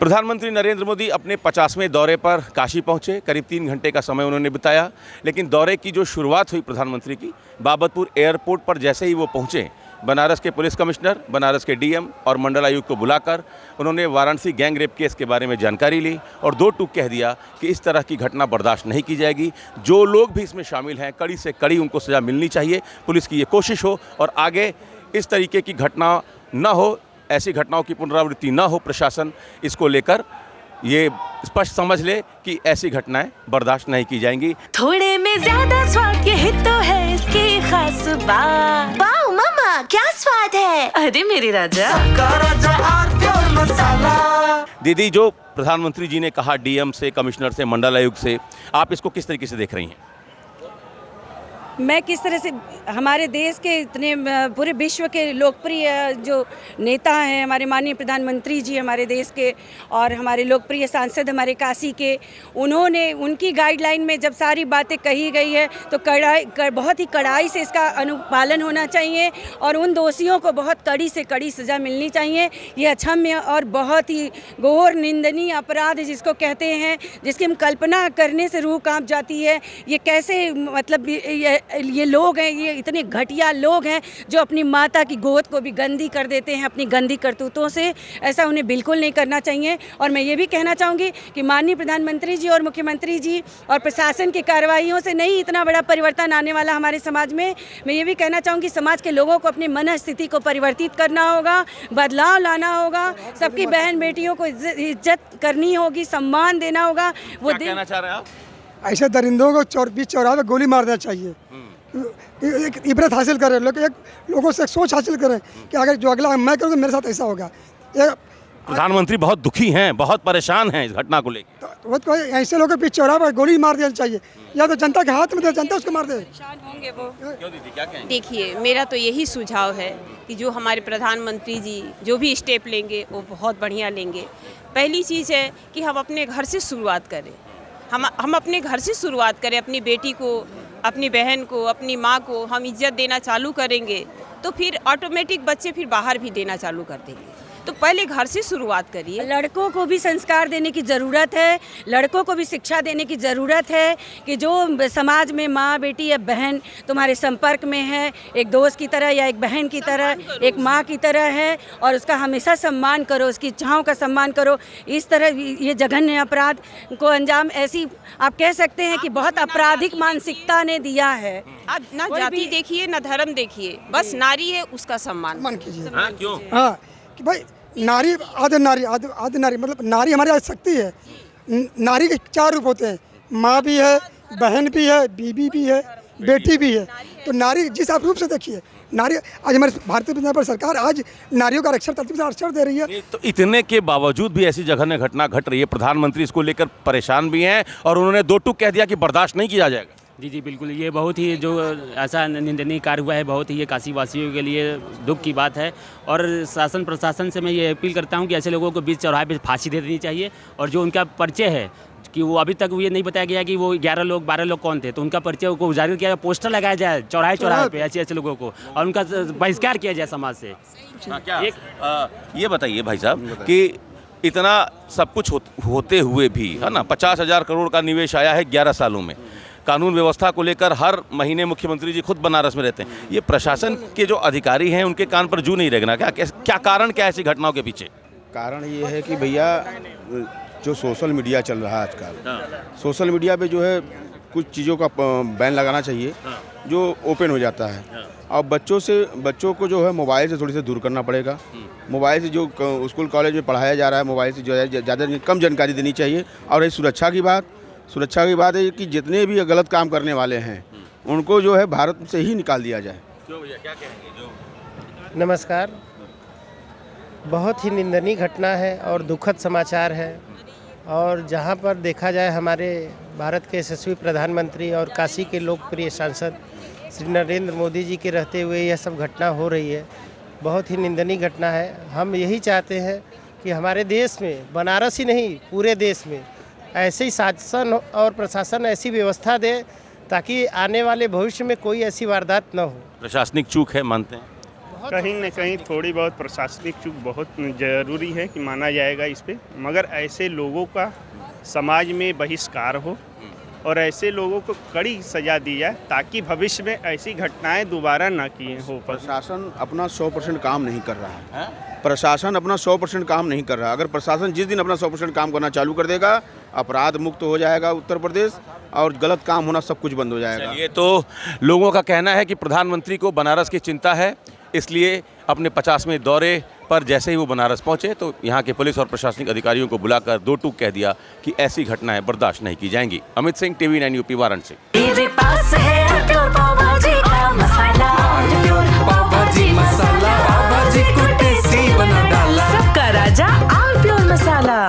प्रधानमंत्री नरेंद्र मोदी अपने 50वें दौरे पर काशी पहुंचे। करीब 3 घंटे का समय उन्होंने बिताया, लेकिन दौरे की जो शुरुआत हुई प्रधानमंत्री की, बाबतपुर एयरपोर्ट पर जैसे ही वो पहुंचे, बनारस के पुलिस कमिश्नर, बनारस के डीएम और मंडल आयुक्त को बुलाकर उन्होंने वाराणसी गैंग रेप केस के बारे में जानकारी ली और 2 टूक कह दिया कि इस तरह की घटना बर्दाश्त नहीं की जाएगी। जो लोग भी इसमें शामिल हैं, कड़ी से कड़ी उनको सज़ा मिलनी चाहिए। पुलिस की ये कोशिश हो और आगे इस तरीके की घटना न हो, ऐसी घटनाओं की पुनरावृत्ति न हो। प्रशासन इसको लेकर ये स्पष्ट समझ ले कि ऐसी घटनाएं बर्दाश्त नहीं की जाएंगी। थोड़े में ज्यादा स्वाद यही तो है इसकी खास बात। वाओ मामा, क्या स्वाद है। अरे मेरे राजा, दीदी, जो प्रधानमंत्री जी ने कहा डीएम से, कमिश्नर से, मंडल आयुक्त से, आप इसको किस तरीके से देख रही हैं? मैं किस तरह से हमारे देश के इतने पूरे विश्व के लोकप्रिय जो नेता हैं, हमारे माननीय प्रधानमंत्री जी हमारे देश के, और हमारे लोकप्रिय सांसद हमारे काशी के, उन्होंने उनकी गाइडलाइन में जब सारी बातें कही गई है तो बहुत ही कड़ाई से इसका अनुपालन होना चाहिए और उन दोषियों को बहुत कड़ी से कड़ी सज़ा मिलनी चाहिए। ये अक्षम्य और बहुत ही घोर निंदनीय अपराध जिसको कहते हैं, जिसकी हम कल्पना करने से रूह कांप जाती है। ये कैसे, मतलब ये लोग हैं, ये इतने घटिया लोग हैं जो अपनी माता की गोद को भी गंदी कर देते हैं अपनी गंदी करतूतों से। ऐसा उन्हें बिल्कुल नहीं करना चाहिए। और मैं ये भी कहना चाहूँगी कि माननीय प्रधानमंत्री जी और मुख्यमंत्री जी और प्रशासन की कार्रवाइयों से नहीं इतना बड़ा परिवर्तन आने वाला हमारे समाज में। मैं ये भी कहना चाहूँगी समाज के लोगों को अपनी मन स्थिति को परिवर्तित करना होगा, बदलाव लाना होगा, सबकी बहन बेटियों को इज्जत करनी होगी, सम्मान देना होगा। वो कहना चाह रहे हैं आप? ऐसे दरिंदों को बीच चौराहे पर गोली मार देना चाहिए। एक इबरत हासिल करें लोगों से, एक सोच हासिल करें कि अगर जो अगला मैं करूँ तो मेरे साथ ऐसा होगा। प्रधानमंत्री बहुत दुखी हैं, बहुत परेशान हैं इस घटना को लेकर। तो ऐसे लोगों के बीच चौराहे पर गोली मार देना चाहिए, या तो जनता के हाथ में दे, जनता उसको मार दे। परेशान होंगे वो। क्यों दीदी, क्या कहेंगे? देखिए, मेरा तो यही सुझाव है कि जो हमारे प्रधानमंत्री जी जो भी स्टेप लेंगे वो बहुत बढ़िया लेंगे। पहली चीज़ है कि हम अपने घर से शुरुआत करें। हम अपने घर से शुरुआत करें। अपनी बेटी को, अपनी बहन को, अपनी माँ को हम इज्जत देना चालू करेंगे तो फिर ऑटोमेटिक बच्चे फिर बाहर भी देना चालू कर देंगे। तो पहले घर से शुरुआत करिए। लड़कों को भी संस्कार देने की ज़रूरत है, लड़कों को भी शिक्षा देने की ज़रूरत है कि जो समाज में माँ, बेटी या बहन तुम्हारे संपर्क में है, एक दोस्त की तरह या एक बहन की तरह, एक माँ की तरह है, और उसका हमेशा सम्मान करो, उसकी इच्छाओं का सम्मान करो। इस तरह ये जघन्य अपराध को अंजाम ऐसी आप कह सकते हैं कि बहुत आपराधिक मानसिकता ने दिया है। आप ना जाति देखिए ना धर्म देखिए, बस नारी है उसका सम्मान कीजिए। हाँ, क्यों? हाँ, कि भाई नारी आदि नारी मतलब नारी हमारी आज शक्ति है। नारी के 4 रूप होते हैं, माँ भी है, बहन भी है, बीबी भी है, बेटी भी है। तो नारी जिस आप रूप से देखिए, नारी आज हमारे भारतीय जनता पार्टी सरकार आज नारियों का आरक्षण 33% आरक्षण दे रही है। तो इतने के बावजूद भी ऐसी जघन्य घटना घट रही है। प्रधानमंत्री इसको लेकर परेशान भी हैं और उन्होंने 2 टूक कह दिया कि बर्दाश्त नहीं किया जाएगा। जी बिल्कुल, ये बहुत ही जो ऐसा निंदनीय कार्य हुआ है, बहुत ही ये काशी वासियों के लिए दुख की बात है। और शासन प्रशासन से मैं ये अपील करता हूँ कि ऐसे लोगों को बीच चौराहे पे फांसी दे देनी चाहिए। और जो उनका परिचय है कि वो अभी तक ये नहीं बताया गया कि वो 11 लोग 12 लोग कौन थे, तो उनका परिचय को उजागर किया, पोस्टर लगाया जाए चौराहे पे ऐसे लोगों को, और उनका बहिष्कार किया जाए समाज से। ये बताइए भाई साहब कि इतना सब कुछ होते हुए भी, है ना, 50,000 करोड़ का निवेश आया है 11 सालों में। कानून व्यवस्था को लेकर हर महीने मुख्यमंत्री जी खुद बनारस में रहते हैं। ये प्रशासन के जो अधिकारी हैं उनके कान पर जू नहीं लगना क्या कारण क्या है ऐसी घटनाओं के पीछे? कारण ये है कि भैया जो सोशल मीडिया चल रहा है आजकल, सोशल मीडिया पे जो है कुछ चीज़ों का बैन लगाना चाहिए जो ओपन हो जाता है। और बच्चों को जो है मोबाइल से थोड़ी सी दूर करना पड़ेगा। मोबाइल से जो स्कूल कॉलेज में पढ़ाया जा रहा है, मोबाइल से जो है ज़्यादा कम जानकारी देनी चाहिए। और सुरक्षा की बात है कि जितने भी गलत काम करने वाले हैं उनको जो है भारत से ही निकाल दिया जाए। क्यों भैया, क्या कहेंगे? नमस्कार। बहुत ही निंदनीय घटना है और दुखद समाचार है। और जहां पर देखा जाए, हमारे भारत के यशस्वी प्रधानमंत्री और काशी के लोकप्रिय सांसद श्री नरेंद्र मोदी जी के रहते हुए यह सब घटना हो रही है। बहुत ही निंदनीय घटना है। हम यही चाहते हैं कि हमारे देश में, बनारस ही नहीं पूरे देश में, ऐसे ही शासन और प्रशासन ऐसी व्यवस्था दे ताकि आने वाले भविष्य में कोई ऐसी वारदात न हो। प्रशासनिक चूक है, मानते हैं? कहीं न कहीं थोड़ी बहुत प्रशासनिक चूक बहुत ज़रूरी है कि माना जाएगा इस पे, मगर ऐसे लोगों का समाज में बहिष्कार हो और ऐसे लोगों को कड़ी सज़ा दी जाए ताकि भविष्य में ऐसी घटनाएं दोबारा ना किए हो। प्रशासन अपना 100% काम नहीं कर रहा है। प्रशासन अपना 100% काम नहीं कर रहा। अगर प्रशासन जिस दिन अपना 100% काम करना चालू कर देगा, अपराध मुक्त हो जाएगा उत्तर प्रदेश और गलत काम होना सब कुछ बंद हो जाएगा। ये तो लोगों का कहना है कि प्रधानमंत्री को बनारस की चिंता है, इसलिए अपने 50वें दौरे पर जैसे ही वो बनारस पहुंचे तो यहाँ के पुलिस और प्रशासनिक अधिकारियों को बुलाकर दो टूक कह दिया कि ऐसी घटनाएं बर्दाश्त नहीं की जाएंगी। Amit Singh, TV9 UP, Varanasi. मेरे पास है प्योर पाव भाजी का मसाला, प्योर पाव भाजी मसाला, पाव भाजी को टेस्टी बना डाला, सबका राजा आल प्योर मसाला।